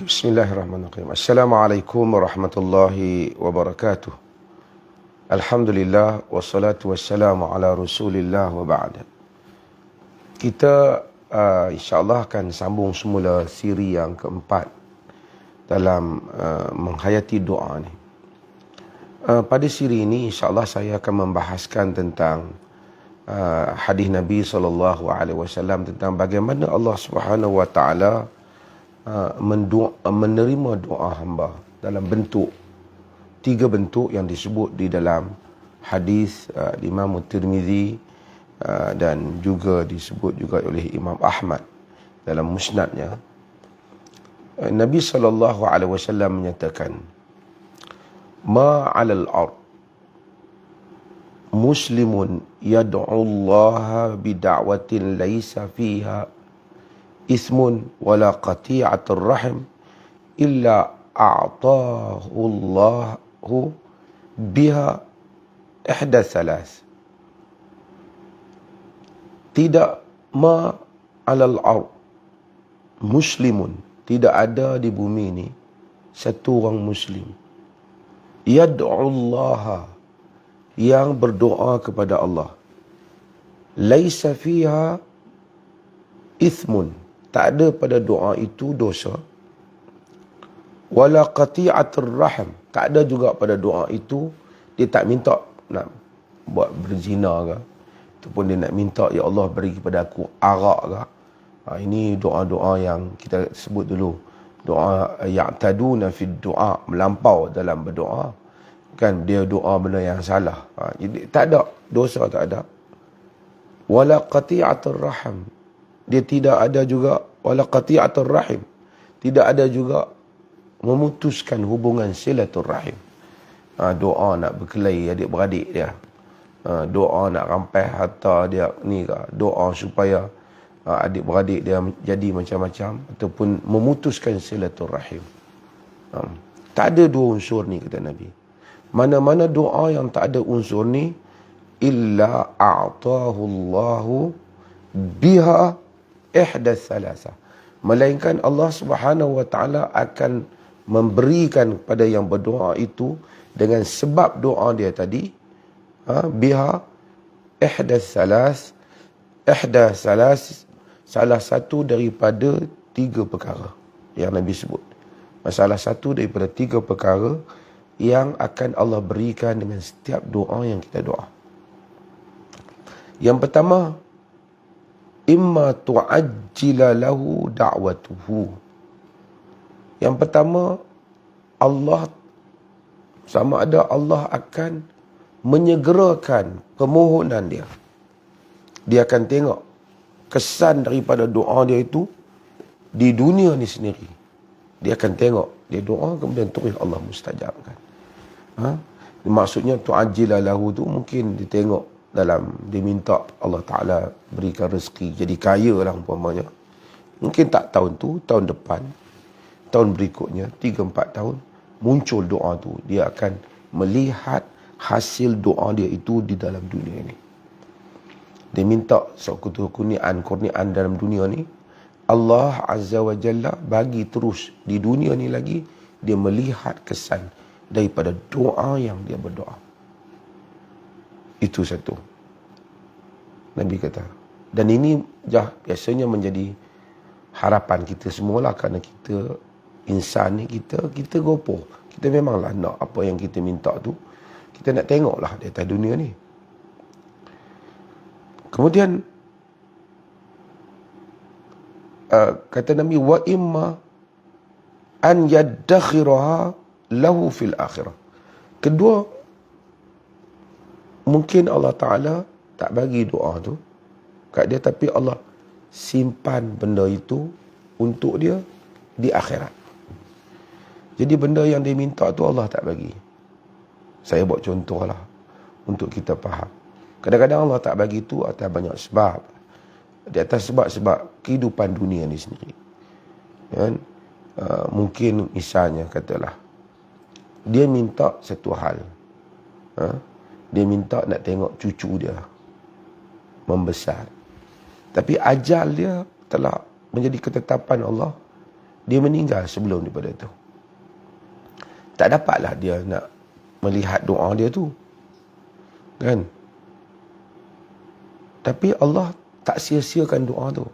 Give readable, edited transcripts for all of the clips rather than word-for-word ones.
Bismillahirrahmanirrahim. Assalamualaikum warahmatullahi wabarakatuh. Alhamdulillah wassalatu wassalamu ala Rasulillah wa ba'd. Kita insya-Allah akan sambung semula siri yang keempat dalam menghayati doa ni. Pada siri ini insya-Allah saya akan membahaskan tentang hadis Nabi SAW tentang bagaimana Allah Subhanahu wa taala menerima doa hamba dalam bentuk tiga bentuk yang disebut di dalam hadis Imam Tirmizi dan juga disebut juga oleh Imam Ahmad dalam musnadnya. Nabi SAW menyatakan, ma 'alal ard muslimun yad'u Allah bida'watin laisa fiha ismun wala qati'atur rahim illa a'tahu Allahu biha ihda salas. Tidak ma 'alal ard muslimun, tidak ada di bumi ini satu orang muslim yad'u Allah, yang berdoa kepada Allah, laisa fiha ithmun, tak ada pada doa itu dosa, wala qati'atur rahim, tak ada juga pada doa itu dia tak minta nak buat berzina ke, ataupun dia nak minta ya Allah beri kepada aku arak ke. Ini doa-doa yang kita sebut dulu, doa ya'taduna fid du'a, melampau dalam berdoa, kan dia doa benda yang salah. Jadi tak ada dosa, tak ada. Wala qati'atur rahim, dia tidak ada juga wala qati'atur rahim, tidak ada juga memutuskan hubungan silaturrahim. Doa nak berkelahi adik-beradik dia, doa nak rampai harta dia ni ke, doa supaya adik-beradik dia jadi macam-macam, ataupun memutuskan silaturrahim. Tak ada dua unsur ni, kata Nabi. Mana-mana doa yang tak ada unsur ni, illa a'tahu Allahu biha ihda salasa, melainkan Allah Subhanahu wa taala akan memberikan kepada yang berdoa itu dengan sebab doa dia tadi, biha ihda salas, salah satu daripada tiga perkara yang Nabi sebut. Salah satu daripada tiga perkara yang akan Allah berikan dengan setiap doa yang kita doa. Yang pertama, imma tu'ajjila lahu da'watuhu. Yang pertama, Allah, sama ada Allah akan menyegerakan permohonan dia. Dia akan tengok kesan daripada doa dia itu di dunia ni sendiri. Dia akan tengok, dia doa kemudian terus Allah mustajabkan. Maksudnya tu'ajjila lahu tu mungkin dia tengok dalam, dia minta Allah Ta'ala berikan rezeki, jadi kaya lah umpamanya. Mungkin tak tahun tu, tahun depan, tahun berikutnya, 3-4 tahun, muncul doa tu. Dia akan melihat hasil doa dia itu di dalam dunia ini. Dia minta suatu kurniaan dalam dunia ni, Allah Azza wa Jalla bagi terus di dunia ni lagi, dia melihat kesan daripada doa yang dia berdoa. Itu satu, Nabi kata. Dan ini biasanya menjadi harapan kita semualah, kerana kita insan ni, kita gopoh. Kita memanglah nak apa yang kita minta tu, kita nak tengoklah di atas dunia ni. Kemudian kata Nabi, wa imma an yaddakhiraha lahu fil akhirah. Kedua, mungkin Allah Ta'ala tak bagi doa tu kat dia, tapi Allah simpan benda itu untuk dia di akhirat. Jadi benda yang dia minta tu Allah tak bagi. Saya buat contoh lah untuk kita faham. Kadang-kadang Allah tak bagi tu atas banyak sebab. Di atas sebab-sebab kehidupan dunia ni sendiri. Kan? Mungkin misalnya katalah, dia minta satu hal. Dia minta nak tengok cucu dia membesar. Tapi ajal dia telah menjadi ketetapan Allah. dia meninggal sebelum daripada tu. Tak dapatlah dia nak melihat doa dia tu. Kan? Tapi Allah tak sia-siakan doa tu.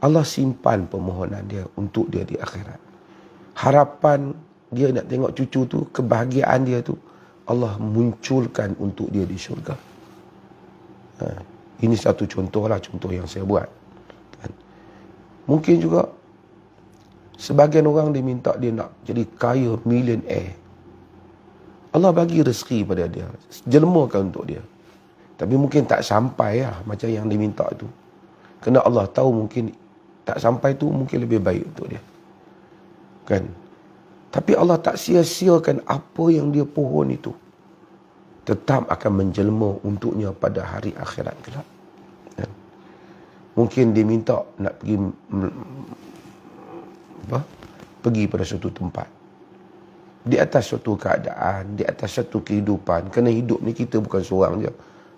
Allah simpan permohonan dia untuk dia di akhirat. Harapan dia nak tengok cucu tu, kebahagiaan dia tu, Allah munculkan untuk dia di syurga. Ini satu contoh lah, contoh yang saya buat. Kan? Mungkin juga sebagian orang dia minta dia nak jadi kaya millionaire. Allah bagi rezeki pada dia, jelmakan untuk dia. Tapi mungkin tak sampai lah macam yang dia minta tu. Kerana Allah tahu mungkin tak sampai tu mungkin lebih baik untuk dia. Kan? Tapi Allah tak sia-siakan apa yang dia pohon itu. Tetap akan menjelma untuknya pada hari akhirat kelak. Kan? Mungkin dia minta nak pergi pada suatu tempat. Di atas suatu keadaan, di atas satu kehidupan. Kerana hidup ni kita bukan seorang je.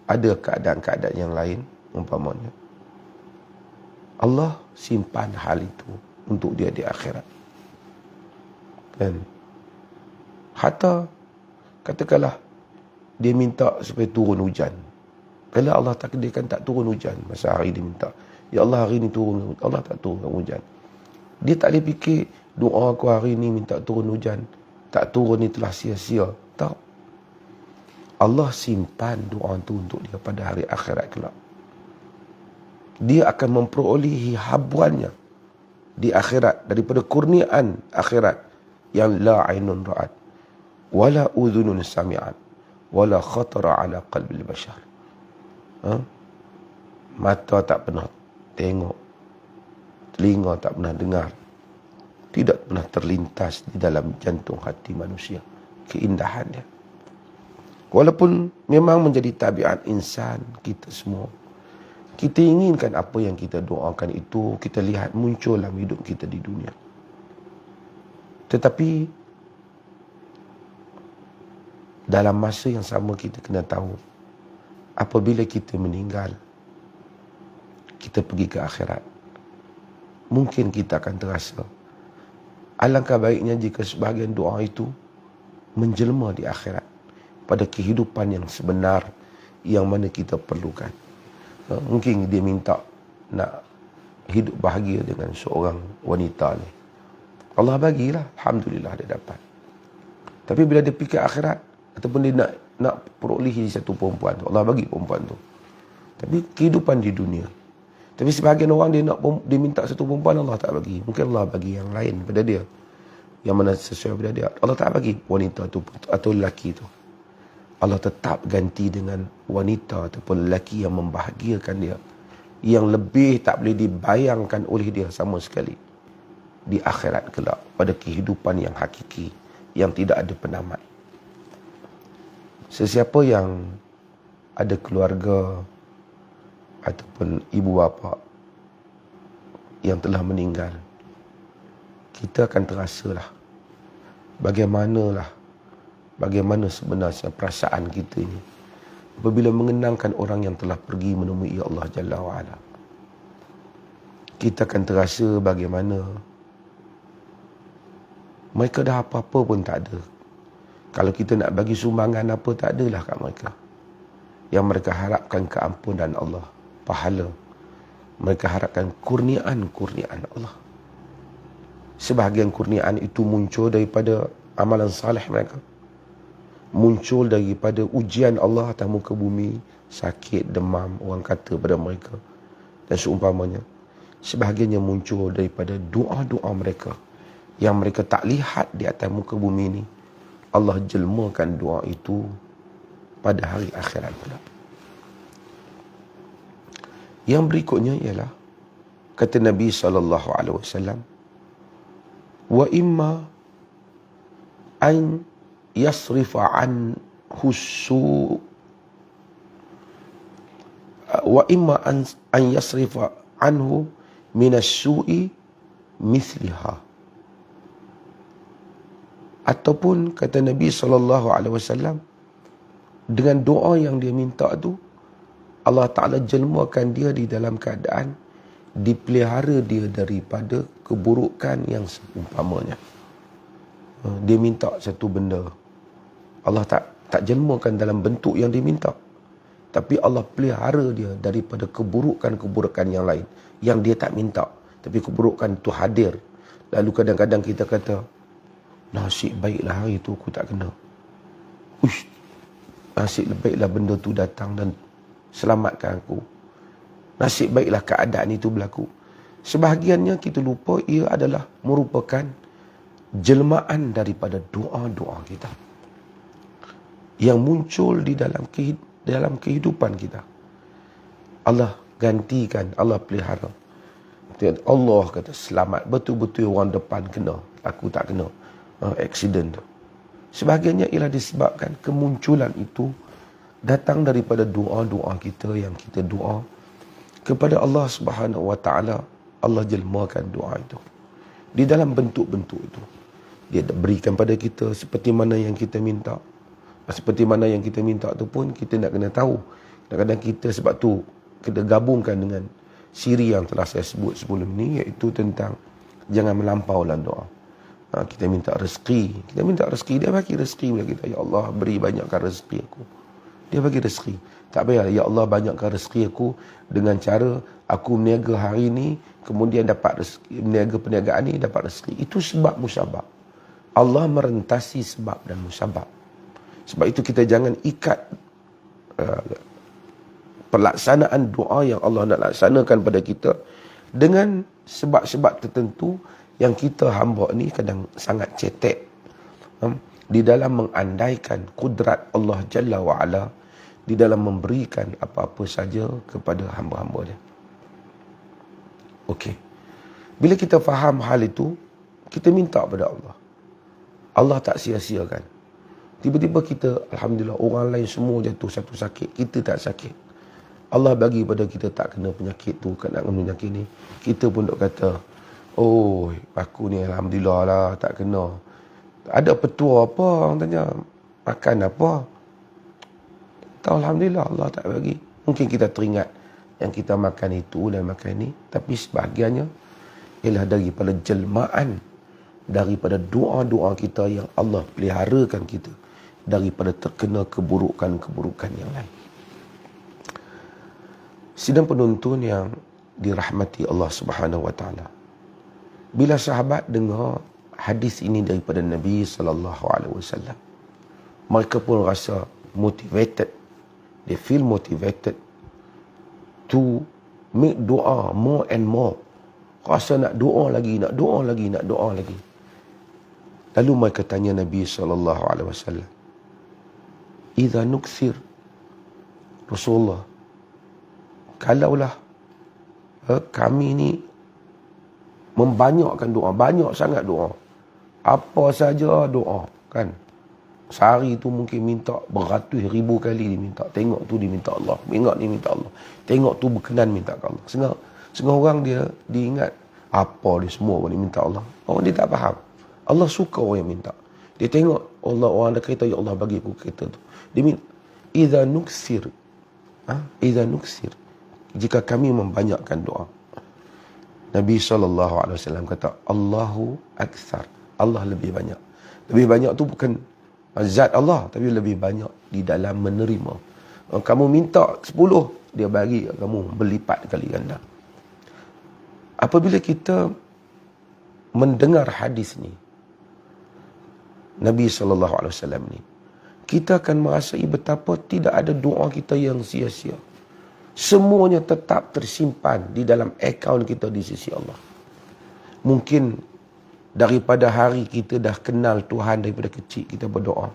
Ada keadaan-keadaan yang lain, umpamanya. Allah simpan hal itu untuk dia di akhirat. Kan? Hatta, katakanlah, dia minta supaya turun hujan. Kalau Allah takdirkan tak turun hujan, masa hari dia minta, ya Allah hari ni turun, Allah tak turun hujan. Dia tak boleh fikir, doa aku hari ni minta turun hujan, tak turun ni telah sia-sia. Tak. Allah simpan doa itu untuk dia pada hari akhirat kelak. Dia akan memperolehi habuannya di akhirat daripada kurniaan akhirat yang la ainun ra'at wala udhunun sami'at wala khatara ala qalbil bashar. Mata tak pernah tengok, telinga tak pernah dengar, tidak pernah terlintas di dalam jantung hati manusia keindahan dia. Walaupun memang menjadi tabiat insan kita semua, kita inginkan apa yang kita doakan itu kita lihat muncul dalam hidup kita di dunia. Tetapi dalam masa yang sama kita kena tahu, apabila kita meninggal, kita pergi ke akhirat, mungkin kita akan terasa alangkah baiknya jika sebahagian doa itu menjelma di akhirat pada kehidupan yang sebenar yang mana kita perlukan. Mungkin dia minta nak hidup bahagia dengan seorang wanita ni. Allah bagilah, alhamdulillah dia dapat. Tapi bila dia fikir akhirat ataupun dia nak perolehi satu perempuan tu, Allah bagi perempuan tu. Tapi kehidupan di dunia. Tapi sebahagian orang dia minta satu perempuan, Allah tak bagi. Mungkin Allah bagi yang lain pada dia, yang mana sesuai pada dia. Allah tak bagi wanita tu atau lelaki tu. Allah tetap ganti dengan wanita ataupun lelaki yang membahagiakan dia, yang lebih tak boleh dibayangkan oleh dia sama sekali di akhirat kelak, pada kehidupan yang hakiki yang tidak ada penamat. Sesiapa yang ada keluarga ataupun ibu bapa yang telah meninggal, kita akan terasalah bagaimana sebenarnya perasaan kita ini apabila mengenangkan orang yang telah pergi menemui Allah Jalla wa'ala. Kita akan terasa bagaimana mereka dah apa-apa pun tak ada. Kalau kita nak bagi sumbangan apa, tak adalah kat mereka. Yang mereka harapkan keampunan Allah, pahala. Mereka harapkan kurniaan Allah. Sebahagian kurniaan itu muncul daripada amalan salih mereka. Muncul daripada ujian Allah atas muka bumi, sakit, demam, orang kata pada mereka dan seumpamanya. Sebahagiannya muncul daripada doa-doa mereka yang mereka tak lihat di atas muka bumi ini. Allah jelmakan doa itu pada hari akhirat pula. Yang berikutnya ialah kata Nabi SAW, wa imma an yasrifa anhu su wa imma an yasrifa anhu minas su'i mithliha. Ataupun kata Nabi SAW, dengan doa yang dia minta tu, Allah Ta'ala jelmakan dia di dalam keadaan dipelihara dia daripada keburukan yang seumpamanya. Dia minta satu benda, Allah tak jelmakan dalam bentuk yang dia minta, tapi Allah pelihara dia daripada keburukan-keburukan yang lain yang dia tak minta, tapi keburukan itu hadir. Lalu kadang-kadang kita kata, nasib baiklah hari itu aku tak kena. Uish, nasib baiklah benda tu datang dan selamatkan aku. Nasib baiklah keadaan itu berlaku. Sebahagiannya kita lupa ia adalah merupakan jelmaan daripada doa-doa kita yang muncul di dalam kehidupan kita. Allah gantikan, Allah pelihara. Allah kata selamat, betul-betul orang depan kena, aku tak kena accident tu. Sebahagiannya ialah disebabkan kemunculan itu datang daripada doa-doa kita yang kita doa kepada Allah Subhanahu Wa Taala. Allah jelmakan doa itu di dalam bentuk-bentuk itu. Dia berikan pada kita seperti mana yang kita minta. Seperti mana yang kita minta tu pun kita nak kena tahu. Kadang-kadang kita, sebab tu kita gabungkan dengan siri yang telah saya sebut sebelum ni, iaitu tentang jangan melampau dalam doa. Kita minta rezeki, dia bagi rezeki kepada kita. Ya Allah, beri banyakkan rezeki aku. Dia bagi rezeki. Tak payah, ya Allah banyakkan rezeki aku dengan cara aku meniaga hari ni, kemudian dapat rezeki, meniaga perniagaan ni dapat rezeki. Itu sebab musabab. Allah merentasi sebab dan musabab. Sebab itu kita jangan ikat pelaksanaan doa yang Allah nak laksanakan pada kita dengan sebab-sebab tertentu yang kita hamba ni kadang sangat cetek di dalam mengandaikan kudrat Allah Jalla wa'ala di dalam memberikan apa-apa saja kepada hamba-hamba dia. Okey. Bila kita faham hal itu, kita minta kepada Allah. Allah tak sia-siakan. Tiba-tiba kita, alhamdulillah, orang lain semua jatuh satu sakit, kita tak sakit. Allah bagi pada kita tak kena penyakit tu, kena penyakit ni. Kita pun duk kata, oh, aku ni alhamdulillah lah, tak kena. Ada petua apa? Orang tanya, makan apa? Tahu alhamdulillah Allah tak bagi. Mungkin kita teringat yang kita makan itu dan makan ni, tapi sebahagiannya ialah daripada jelmaan, daripada doa-doa kita yang Allah peliharakan kita daripada terkena keburukan-keburukan yang lain. Sidang penonton yang dirahmati Allah Subhanahu Wa Taala. Bila sahabat dengar hadis ini daripada Nabi sallallahu alaihi wasallam, mereka pun rasa motivated. They feel motivated to make doa more and more. Rasa nak doa lagi, nak doa lagi, nak doa lagi. Lalu mereka tanya Nabi sallallahu alaihi wasallam, "Idza nukthir Rasulullah, kalaulah kami ni membanyakkan doa, banyak sangat doa, apa saja doa, kan? Sehari tu mungkin minta beratus ribu kali diminta. Tengok tu diminta Allah, ingat ni minta Allah. Tengok tu berkenan minta ke Allah. Setengah orang dia ingat apa dia semua dia minta Allah. Orang dia tak faham. Allah suka orang yang minta. Dia tengok Allah, orang ada kereta, ya Allah bagi aku kereta tu. Dia minta, idza nuksir. Idza nuksir. Jika kami membanyakkan doa. Nabi SAW kata, Allahu akthar. Allah lebih banyak. Lebih banyak tu bukan zat Allah, tapi lebih banyak di dalam menerima. Kamu minta 10, dia bagi kamu berlipat kali ganda. Apabila kita mendengar hadis ni, Nabi SAW ni, kita akan merasai betapa tidak ada doa kita yang sia-sia. Semuanya tetap tersimpan di dalam akaun kita di sisi Allah. Mungkin daripada hari kita dah kenal Tuhan daripada kecil, kita berdoa.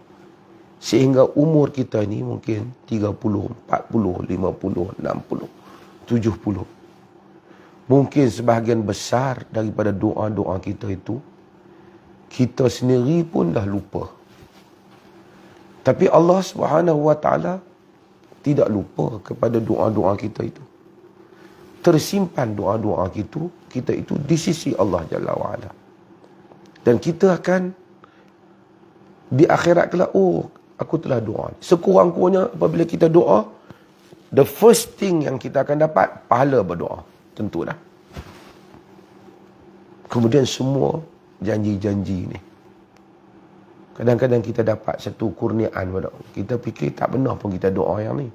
Sehingga umur kita ni mungkin 30, 40, 50, 60, 70. Mungkin sebahagian besar daripada doa-doa kita itu, kita sendiri pun dah lupa. Tapi Allah Subhanahu Wa Taala tidak lupa kepada doa-doa kita itu. Tersimpan doa-doa kita itu di sisi Allah Jalla wa'ala. Dan kita akan di akhirat kelak, oh, aku telah doa. Sekurang-kurangnya apabila kita doa, the first thing yang kita akan dapat, pahala berdoa. Tentu dah. Kemudian semua janji-janji ni. Kadang-kadang kita dapat satu kurniaan pada kita fikir tak benar pun kita doa yang ni.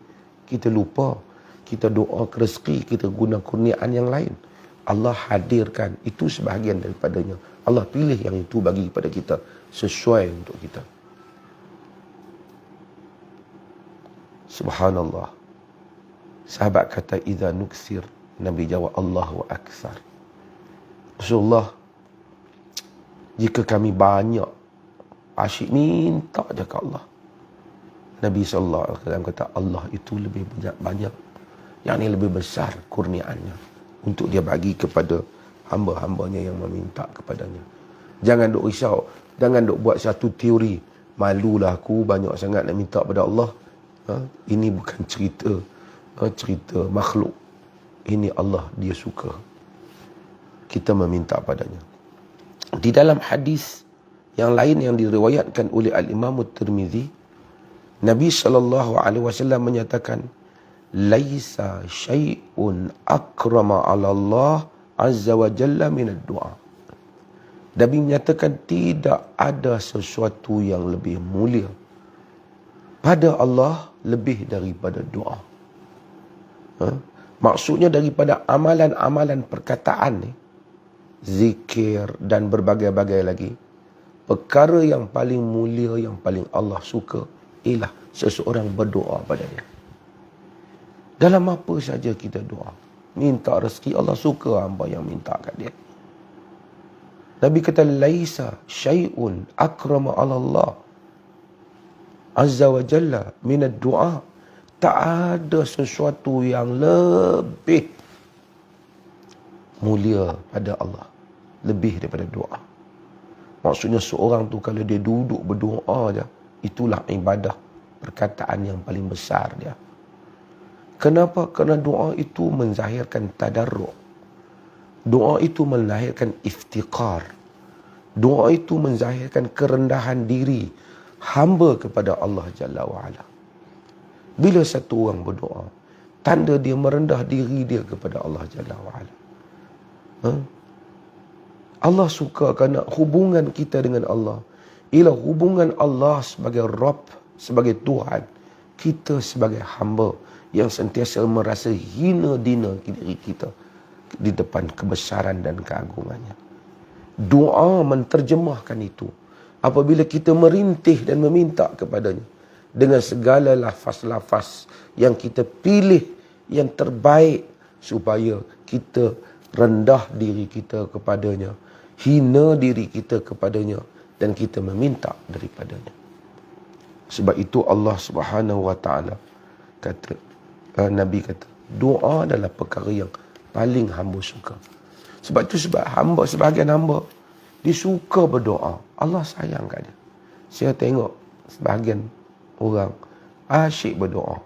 Kita lupa. Kita doa ke rezeki, kita guna kurniaan yang lain. Allah hadirkan itu sebahagian daripadanya. Allah pilih yang itu bagi kepada kita sesuai untuk kita. Subhanallah. Sahabat kata idza nuksir, Nabi jawab Allahu akthar. Rasulullah, jika kami banyak asyik minta je ke Allah. Nabi SAW kata Allah itu lebih banyak, yang ini lebih besar kurniaannya untuk dia bagi kepada hamba-hambanya yang meminta kepadanya. Jangan duk risau, jangan duk buat satu teori, malulah aku banyak sangat nak minta pada Allah. Ini bukan cerita makhluk. Ini Allah, dia suka kita meminta padanya. Di dalam hadis yang lain yang diriwayatkan oleh Al-Imam At-Tirmizi, Nabi SAW menyatakan, laisa syai'un akrama 'ala Allah azza wa jalla min ad-du'a. Nabi menyatakan tidak ada sesuatu yang lebih mulia pada Allah lebih daripada doa. Maksudnya daripada amalan-amalan perkataan ni, zikir dan berbagai-bagai lagi, perkara yang paling mulia, yang paling Allah suka ialah seseorang berdoa pada dia. Dalam apa saja kita doa, minta rezeki, Allah suka hamba yang minta kat dia. Nabi kata laisa syai'un akrama 'ala Allah azza wa jalla min ad-du'a. Tak ada sesuatu yang lebih mulia pada Allah lebih daripada doa. Maksudnya seorang tu kalau dia duduk berdoa je, itulah ibadah perkataan yang paling besar dia. Kenapa? Kerana doa itu menzahirkan tadarruk. Doa itu melahirkan iftiqar. Doa itu menzahirkan kerendahan diri hamba kepada Allah Jalla wa'ala. Bila satu orang berdoa, tanda dia merendah diri dia kepada Allah Jalla wa'ala. Allah suka kerana hubungan kita dengan Allah ialah hubungan Allah sebagai Rabb, sebagai Tuhan, kita sebagai hamba yang sentiasa merasa hina dina diri kita di depan kebesaran dan keagungannya. Doa menterjemahkan itu. Apabila kita merintih dan meminta kepadanya dengan segala lafaz-lafaz yang kita pilih yang terbaik supaya kita rendah diri kita kepadanya, hina diri kita kepadanya, dan kita meminta daripadanya. Sebab itu Allah Subhanahu wa taala kata, Nabi kata, doa adalah perkara yang paling hamba suka. Sebab itu sebahagian hamba dia suka berdoa, Allah sayang kat dia. Saya tengok sebahagian orang asyik berdoa,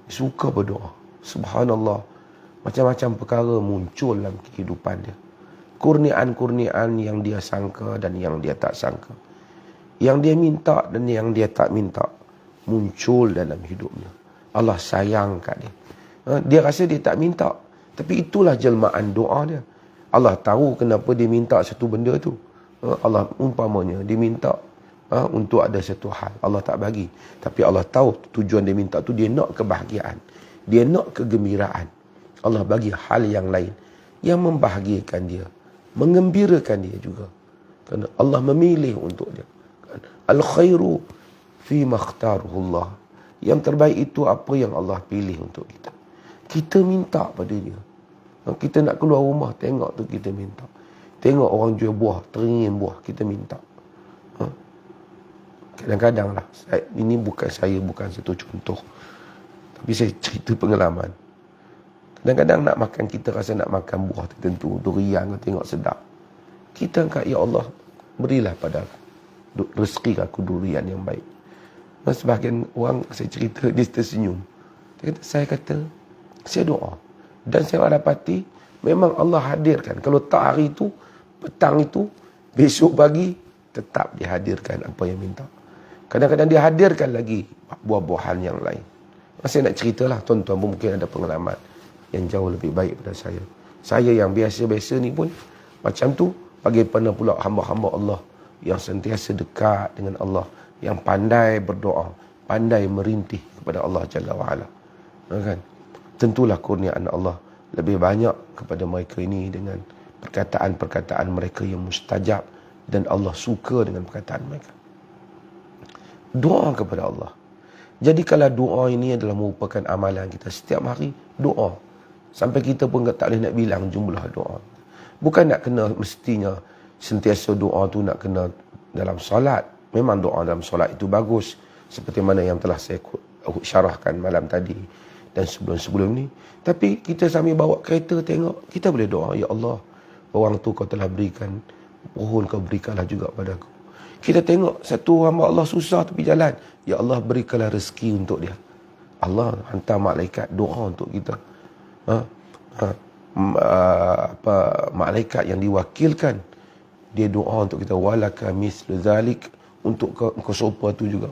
suka berdoa. Subhanallah, macam-macam perkara muncul dalam kehidupan dia. Kurniaan-kurniaan yang dia sangka dan yang dia tak sangka. Yang dia minta dan yang dia tak minta muncul dalam hidupnya. Allah sayang kat dia. Dia rasa dia tak minta, tapi itulah jelmaan doa dia. Allah tahu kenapa dia minta satu benda tu. Allah umpamanya dia minta untuk ada satu hal, Allah tak bagi. Tapi Allah tahu tujuan dia minta tu, dia nak kebahagiaan, dia nak kegembiraan. Allah bagi hal yang lain yang membahagiakan dia, mengembirakan dia juga. Kerana Allah memilih untuk dia. Al-khairu fi makhtaruhullah. Yang terbaik itu apa yang Allah pilih untuk kita. Kita minta pada dia. Kita nak keluar rumah, tengok tu kita minta. Tengok orang jual buah, teringin buah, kita minta. Kadang-kadang lah, ini bukan satu contoh. Tapi saya cerita pengalaman. Kadang-kadang nak makan, kita rasa nak makan buah tertentu, durian, tengok sedap. Kita angkat, ya Allah, berilah pada aku rezeki aku durian yang baik. Sebahagian orang saya cerita, dia tersenyum. Saya kata, saya doa. Dan saya dapati, memang Allah hadirkan. Kalau tak hari itu, petang itu, besok pagi, tetap dihadirkan apa yang minta. Kadang-kadang dia hadirkan lagi buah-buahan yang lain. Saya nak ceritalah, tuan-tuan pun mungkin ada pengalaman yang jauh lebih baik pada saya. Saya yang biasa-biasa ni pun, macam tu, Bagaimana pula hamba-hamba Allah yang sentiasa dekat dengan Allah, yang pandai berdoa, pandai merintih kepada Allah Jalla wa'ala. Kan? Tentulah kurniaan Allah lebih banyak kepada mereka ini dengan perkataan-perkataan mereka yang mustajab, dan Allah suka dengan perkataan mereka. Doa kepada Allah. Jadi kalau doa ini adalah merupakan amalan kita setiap hari, doa. Sampai kita pun tak boleh nak bilang jumlah doa. Bukan nak kena mestinya sentiasa doa tu nak kena dalam solat. Memang doa dalam solat itu bagus. Seperti mana yang telah saya syarahkan malam tadi dan sebelum-sebelum ni. Tapi kita sambil bawa kereta tengok, kita boleh doa, ya Allah, orang tu kau telah berikan, pohon kau berikanlah juga padaku. Kita tengok satu hamba Allah susah tepi jalan, ya Allah berikanlah rezeki untuk dia. Allah hantar malaikat doa untuk kita. Malaikat yang diwakilkan, dia doa untuk kita, walaka mislu zalik, untuk kau serupa tu juga.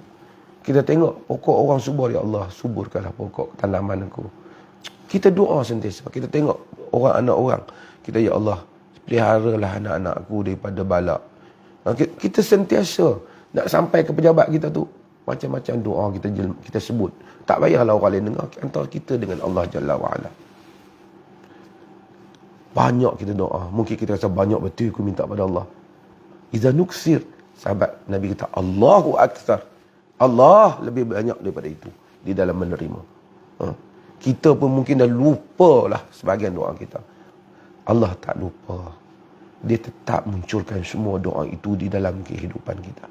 Kita tengok pokok orang subur, ya Allah suburkanlah pokok tanaman aku. Kita doa sentiasa. Kita tengok orang anak orang, kita, ya Allah peliharalah anak-anak aku daripada bala. Kita sentiasa nak sampai ke pejabat kita tu, macam-macam doa kita sebut. Tak payahlah orang lain dengar, antara kita dengan Allah Jalla wa'ala. Banyak kita doa. Mungkin kita rasa banyak betul aku minta pada Allah. Iza nuksir, sahabat Nabi kata, Allahu akthar. Allah lebih banyak daripada itu di dalam menerima. Kita pun mungkin dah lupa lah sebahagian doa kita. Allah tak lupa. Dia tetap munculkan semua doa itu di dalam kehidupan kita.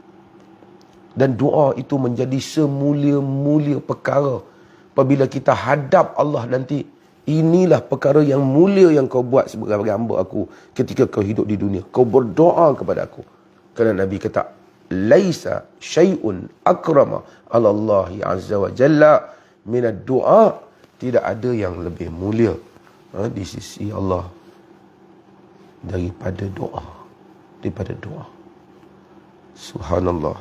Dan doa itu menjadi semulia-mulia perkara. Apabila kita hadap Allah nanti, inilah perkara yang mulia yang kau buat sebagai hamba aku ketika kau hidup di dunia. Kau berdoa kepada aku. Kerana Nabi kata, laisa syai'un akrama ala Allah azza wa jalla minad doa. Tidak ada yang lebih mulia di sisi Allah daripada doa. Daripada doa. Subhanallah.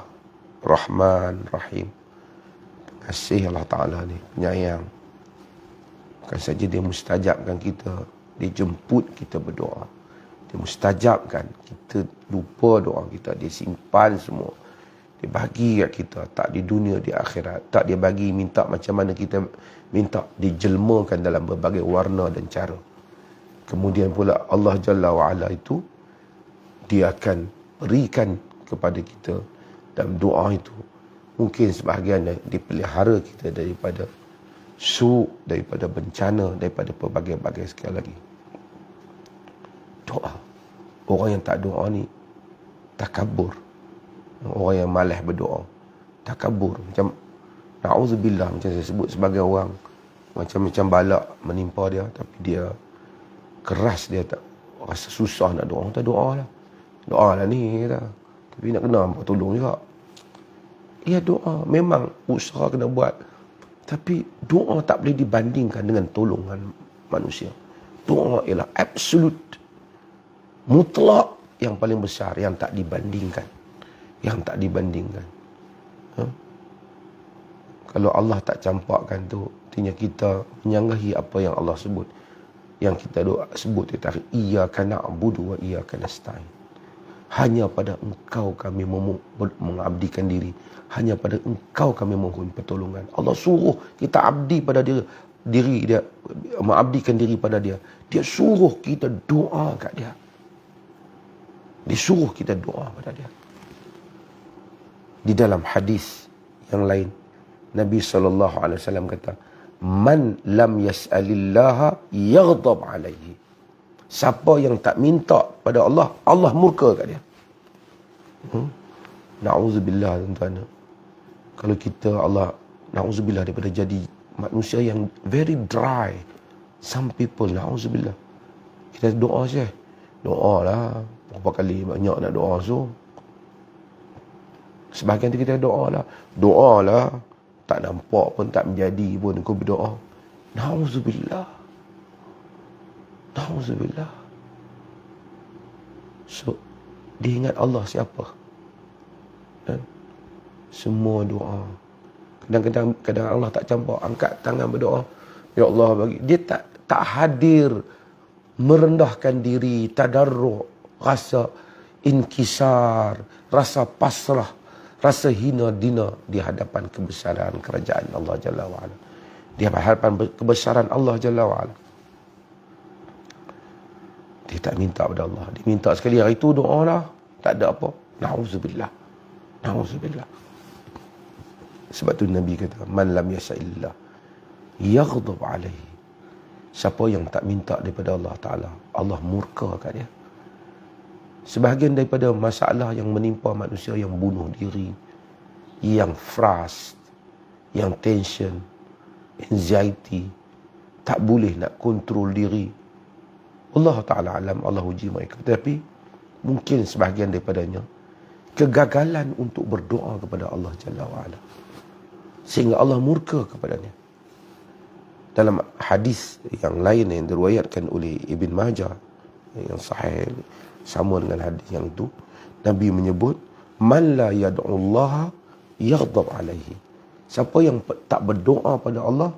Rahman, Rahim. Pengasih Allah Ta'ala ni, penyayang. Bukan saja dia mustajabkan kita, dia jemput kita berdoa. Dia mustajabkan, kita lupa doa kita, dia simpan semua. Dia bagi kat kita, tak di dunia, di akhirat. Tak dia bagi minta macam mana kita minta, dijelmakan dalam berbagai warna dan cara. Kemudian pula Allah Jalla wa'ala itu, dia akan berikan kepada kita dalam doa itu. Mungkin sebahagiannya dipelihara kita daripada su', daripada bencana, daripada pelbagai-bagai sekali lagi. Doa. Orang yang tak doa ni takabur. Orang yang malas berdoa takabur. Macam na'udzubillah, macam saya sebut sebagai orang macam-macam balak menimpa dia, tapi dia keras, dia tak rasa susah nak doa. Tak doa lah. Doa lah ni kata. Tapi nak kena hampa tolong juga. Ya doa. Memang usaha kena buat. Tapi doa tak boleh dibandingkan dengan tolongan manusia. Doa ialah absolute, mutlak, yang paling besar, yang tak dibandingkan. Yang tak dibandingkan. Kalau Allah tak campakkan tu, artinya kita menyanggahi apa yang Allah sebut. Yang kita doa sebut itu tadi, iyyaka na'budu wa iyyaka nasta'in. Hanya pada engkau kami mengabdikan diri. Hanya pada engkau kami mohon pertolongan. Allah suruh kita abdi pada diri dia, mengabdikan diri pada dia. Dia suruh kita doa kat dia. Disuruh kita doa pada dia. Di dalam hadis yang lain, Nabi SAW kata, man lam yas'alillaha yaghdab alaihi. Siapa yang tak minta pada Allah, Allah murka kat dia. Na'udzubillah, tuan-tuan. Kalau kita, Allah, na'udzubillah, daripada jadi manusia yang very dry. Some people, na'udzubillah. Kita doa saja. Doa lah. Berapa kali banyak nak doa so. Sebahagian kita doa lah. Doa lah. Tak nampak pun, tak menjadi pun, kau berdoa. Na'udzubillah. Na'udzubillah. So, dia ingat Allah siapa? Semua doa. Kadang-kadang Allah tak campak, angkat tangan berdoa. Ya Allah bagi. Dia tak hadir merendahkan diri, tadarruk, rasa inkisar, rasa pasrah, rasa hina dina di hadapan kebesaran kerajaan Allah Jalla wa'ala, di hadapan kebesaran Allah Jalla wa'ala. Dia tak minta pada Allah. Dia minta sekali hari itu doa lah. Tak ada apa. Na'udzubillah. Na'udzubillah. Sebab tu Nabi kata, man lam yasa'illah yaghdab alaihi. Siapa yang tak minta daripada Allah Ta'ala, Allah murka kat dia. Sebahagian daripada masalah yang menimpa manusia yang bunuh diri, yang frust, yang tension, anxiety, tak boleh nak kontrol diri. Allah Ta'ala alam, Allah uji mereka. Tapi mungkin sebahagian daripadanya kegagalan untuk berdoa kepada Allah Jalla wa'ala, sehingga Allah murka kepadanya. Dalam hadis yang lain yang diriwayatkan oleh Ibn Majah yang sahih sama dengan hadis yang itu, Nabi menyebut, man la yad'ullaha yaghdab alaihi. Siapa yang tak berdoa pada Allah,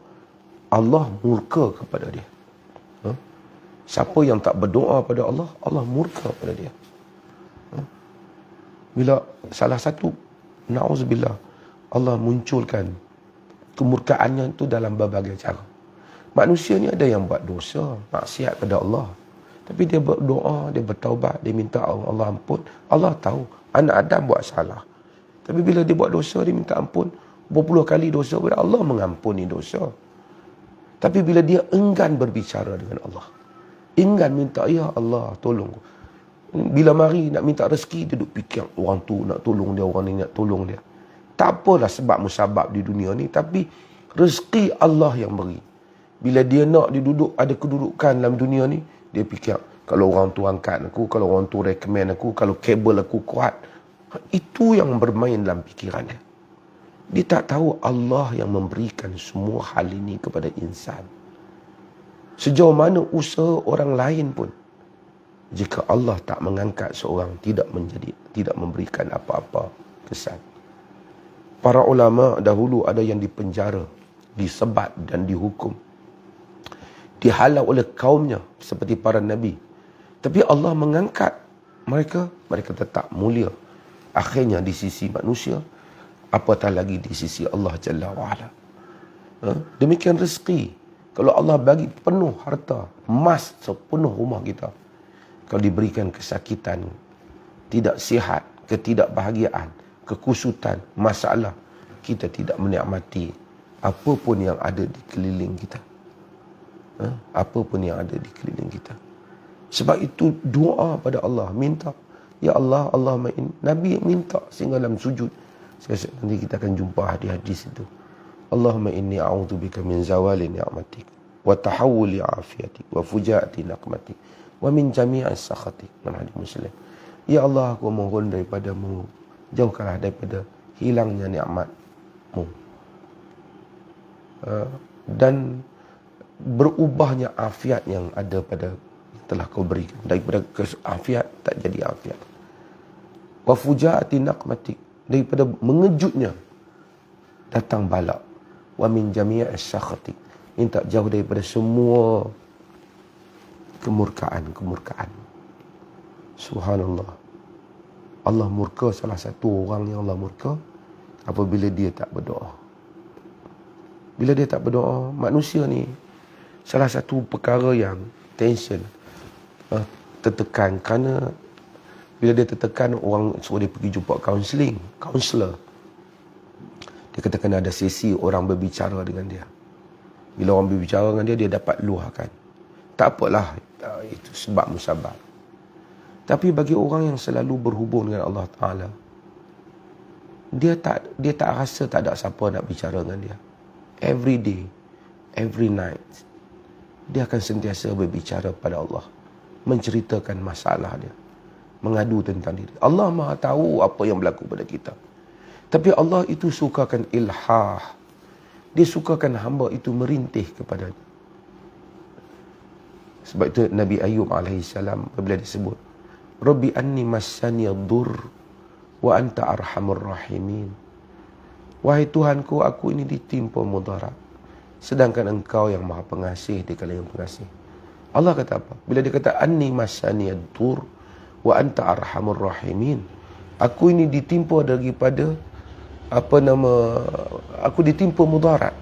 Allah murka kepada dia. Siapa yang tak berdoa pada Allah, Allah murka pada dia. Bila salah satu, na'udzubillah, Allah munculkan kemurkaannya itu dalam berbagai cara. Manusia ni ada yang buat dosa, maksiat pada Allah, tapi dia berdoa, dia bertaubat, dia minta Allah ampun. Allah tahu anak Adam buat salah, tapi bila dia buat dosa, dia minta ampun berpuluh kali dosa kepada Allah, mengampuni dosa. Tapi bila dia enggan berbicara dengan Allah, enggan minta, ya Allah tolong. Bila mari nak minta rezeki, dia duduk fikir orang tu nak tolong dia, orang ni nak tolong dia. Tak apalah sebab musabab di dunia ni, tapi rezeki Allah yang beri. Bila dia nak dia duduk ada kedudukan dalam dunia ni, dia fikir kalau orang tu angkat aku, kalau orang tu recommend aku, kalau kabel aku kuat. Itu yang bermain dalam fikiran dia. Dia tak tahu Allah yang memberikan semua hal ini kepada insan. Sejauh mana usaha orang lain pun, jika Allah tak mengangkat seorang, tidak memberikan apa-apa kesan. Para ulama dahulu ada yang dipenjara, disebat dan dihukum, dihalau oleh kaumnya seperti para nabi. Tapi Allah mengangkat mereka, mereka tetap mulia akhirnya di sisi manusia, apatah lagi di sisi Allah Jalla wa'ala. Demikian rezeki. Kalau Allah bagi penuh harta, emas sepenuh rumah kita, kalau diberikan kesakitan, tidak sihat, ketidakbahagiaan, kekusutan, masalah, kita tidak menikmati apa pun yang ada di keliling kita. Apa pun yang ada di keliling kita. Sebab itu doa pada Allah, minta, ya Allah, Allahumma in. Nabi minta sehingga dalam sujud. Nanti kita akan jumpa hadis-hadis itu. Allahumma inni a'udzubika min zawali ni'matik wa tahawuli afiatik wa fujaati naqmatik wa min jami'i sakhatik. Hadis Muslim. Ya Allah, aku mohon daripadamu, jauhkanlah daripada hilangnya nikmatmu dan berubahnya afiat yang ada pada yang telah kau berikan. Daripada afiat tak jadi afiat. Wa fujaati naqmatik, daripada mengejutnya datang bala. Wa min jami'i sakhatik, minta jauh daripada semua kemurkaan. Subhanallah. Allah murka, salah satu orang yang Allah murka apabila dia tak berdoa. Bila dia tak berdoa, manusia ni salah satu perkara yang tension, tertekan, kerana bila dia tertekan, orang suruh dia pergi jumpa kaunselor. Dia katakan ada sesi orang berbicara dengan dia. Bila orang berbicara dengan dia, dia dapat luahkan. Tak apalah, itu sebab musabab. Tapi bagi orang yang selalu berhubung dengan Allah Ta'ala, dia tak rasa tak ada siapa nak bicara dengan dia. Every day, every night, dia akan sentiasa berbicara pada Allah, menceritakan masalah dia, mengadu tentang diri. Allah Maha tahu apa yang berlaku pada kita. Tapi Allah itu sukakan ilhah. Dia sukakan hamba itu merintih kepadanya. Sebab itu Nabi Ayub AS bila disebut, Rabbi anni massani ad-dur wa anta arhamur rahimin. Wahai Tuhanku, aku ini ditimpa mudarat, sedangkan engkau yang maha pengasih di kala yang pengasih. Allah kata apa? Bila dia kata anni massani ad-dur wa anta arhamur rahimin. Aku ini ditimpa daripada aku ditimpa mudarat,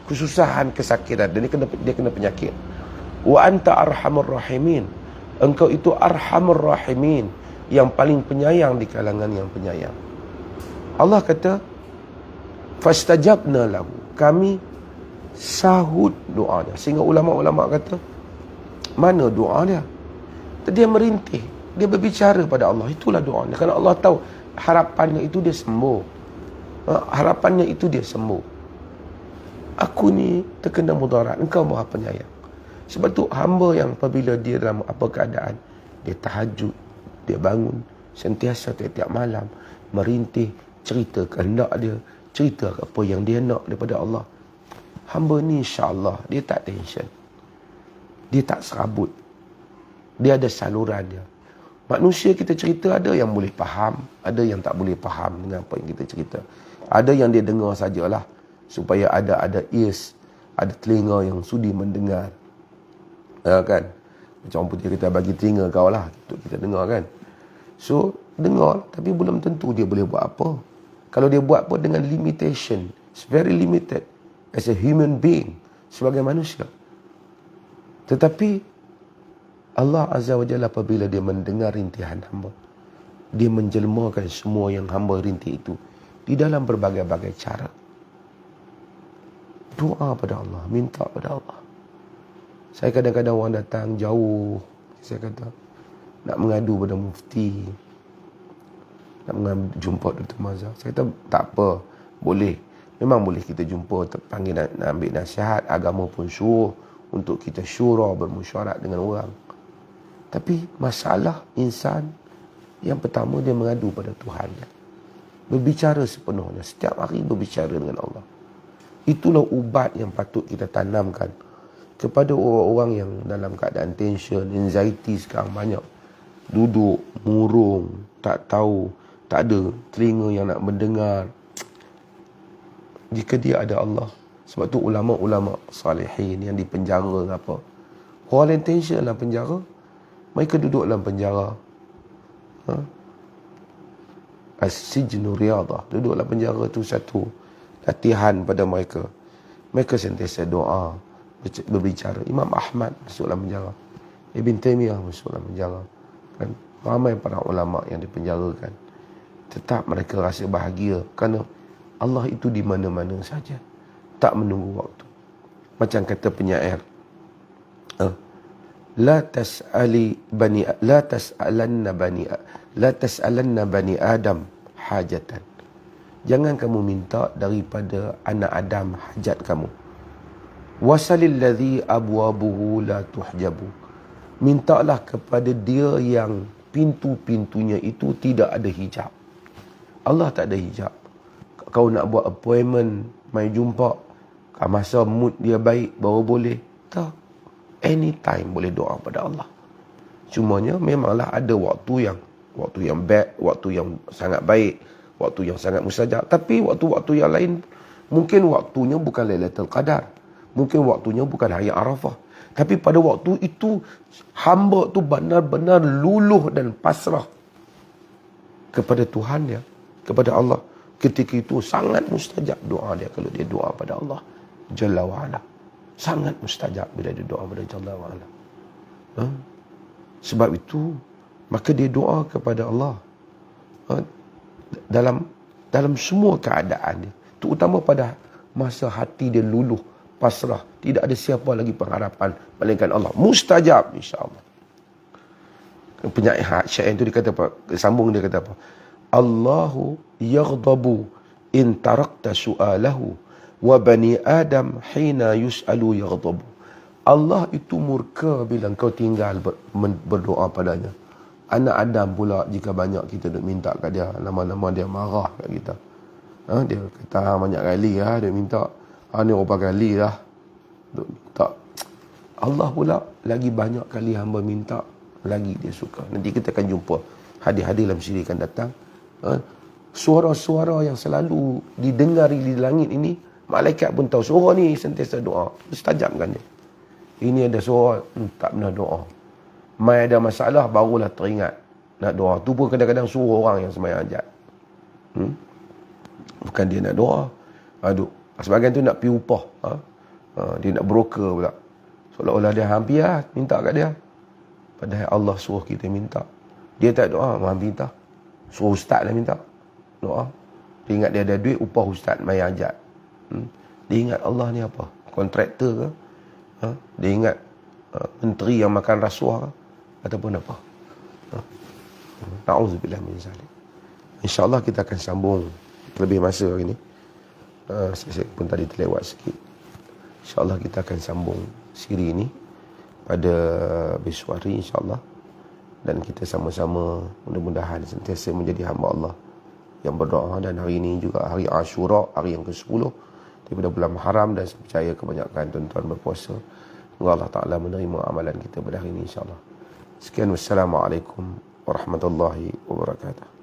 kesusahan, kesakitan, dan dia kena penyakit. Wa anta arhamur rahimin. Engkau itu arhamur rahimin, yang paling penyayang di kalangan yang penyayang. Allah kata, fastajabna lahu. Kami sahut doanya. Sehingga ulama-ulama kata, mana doa dia? Dia merintih, dia berbicara pada Allah. Itulah doanya. Kerana Allah tahu harapannya itu dia sembuh. Harapannya itu dia sembuh. Aku ni terkena mudarat, engkau Maha Penyayang. Sebab tu hamba yang apabila dia dalam apa keadaan, dia tahajud, dia bangun sentiasa tiap-tiap malam merintih, cerita kehendak dia, cerita apa yang dia nak daripada Allah. Hamba ni insya-Allah dia tak tension. Dia tak serabut. Dia ada saluran dia. Manusia kita cerita, ada yang boleh faham, ada yang tak boleh faham dengan apa yang kita cerita. Ada yang dia dengar sajalah, supaya ada ears, ada telinga yang sudi mendengar. Kan? Macam orang putih kita bagi telinga kau lah untuk kita dengar kan. So, dengar, tapi belum tentu dia boleh buat apa. Kalau dia buat apa dengan limitation, it's very limited as a human being, sebagai manusia. Tetapi Allah Azza wa Jalla apabila dia mendengar rintihan hamba, dia menjelmakan semua yang hamba rintih itu di dalam berbagai-bagai cara. Doa pada Allah, minta pada Allah. Saya kadang-kadang orang datang jauh, saya kata nak mengadu pada mufti, nak jumpa Dr. Mazhar. Saya kata tak apa, boleh. Memang boleh kita jumpa, terpanggil nak ambil nasihat. Agama pun suruh untuk kita syura, bermusyarat dengan orang. Tapi masalah insan, yang pertama dia mengadu pada Tuhannya. Berbicara sepenuhnya, setiap hari berbicara dengan Allah. Itulah ubat yang patut kita tanamkan kepada orang-orang yang dalam keadaan tension, anxiety sekarang banyak. Duduk, murung, tak tahu, tak ada telinga yang nak mendengar. Jika dia ada Allah. Sebab tu ulama-ulama salihin yang di penjara apa, orang yang tension dalam penjara, mereka duduk dalam penjara. As-sijnu riyadah. Duduk dalam penjara tu satu latihan pada mereka. Mereka sentiasa doa, berbicara. Imam Ahmad masuk dalam penjara. Ibn Taymiyah masuk dalam penjara. Kan? Ramai para ulama yang dipenjarakan. Tetap mereka rasa bahagia kerana Allah itu di mana-mana saja. Tak menunggu waktu. Macam kata penyair, la tas'alanna bani Adam hajatan. Jangan kamu minta daripada anak Adam hajat kamu. Wasalil ladzi abwabuhu la tuhjabu. Mintalah kepada dia yang pintu-pintunya itu tidak ada hijab. Allah tak ada hijab. Kau nak buat appointment, mai jumpa, masa mood dia baik baru boleh. Tak. Anytime boleh doa pada Allah. Cumanya memanglah ada waktu yang bad, waktu yang sangat baik, waktu yang sangat mustajab. Tapi waktu-waktu yang lain, mungkin waktunya bukan Lailatul Qadar. Mungkin waktunya bukan Hari Arafah. Tapi pada waktu itu, hamba tu benar-benar luluh dan pasrah kepada Tuhan dia, kepada Allah. Ketika itu sangat mustajab doa dia kalau dia doa pada Allah Jalla wa'ala. Sangat mustajab bila dia doa pada Jalla wa'ala. Sebab itu, maka dia doa kepada Allah dalam semua keadaan dia. Terutama pada masa hati dia luluh, pasrah. Tidak ada siapa lagi pengharapan melainkan Allah. Mustajab insya-Allah. Penyair syair itu dia kata apa? Sambung dia kata apa? Allahu yaghdabu in tarakta su'alahu wa bani Adam hina yus'alu yaghdabu. Allah itu murka bila kau tinggal berdoa padanya. Anak Adam pula jika banyak kita duk minta kat dia, lama-lama dia marah kat kita. Dia kata banyak kali lah dia minta. Ni berapa kali lah duk minta. Allah pula lagi banyak kali hamba minta, lagi dia suka. Nanti kita akan jumpa hadis-hadis dalam siri akan datang. Suara-suara yang selalu didengari di langit ini, malaikat pun tahu suara ni sentiasa doa. Mustajabkan dia. Ini ada suara tak pernah doa. Mai ada masalah barulah teringat. nak doa. Tu pun kadang-kadang suruh orang yang sembahyang hajat. Bukan dia nak doa. Aduh, sebahagian tu nak pi upah. Dia nak broker pula. Seolah-olah dia hampir lah, minta kat dia. Padahal Allah suruh kita minta. Dia tak doa, minta. Suruh ustaz lah minta. Doa. Dia ingat dia ada duit, upah ustaz, bayar hajat. Dia ingat Allah ni apa? Kontraktor ke? Dia ingat menteri yang makan rasuah ke? Ataupun apa? Na'udzubillah min zalik. InsyaAllah kita akan sambung lebih masa hari ni. Saya pun tadi terlewat sikit. InsyaAllah kita akan sambung siri ini pada besok hari insyaAllah. Dan kita sama-sama mudah-mudahan sentiasa menjadi hamba Allah yang berdoa. Dan hari ini juga hari Ashura, hari yang ke-10 daripada bulan Muharram, dan saya percaya kebanyakan tuan-tuan berpuasa. Semoga Allah Ta'ala menerima amalan kita pada hari ini insyaAllah. Sekian, wassalamualaikum warahmatullahi wabarakatuh.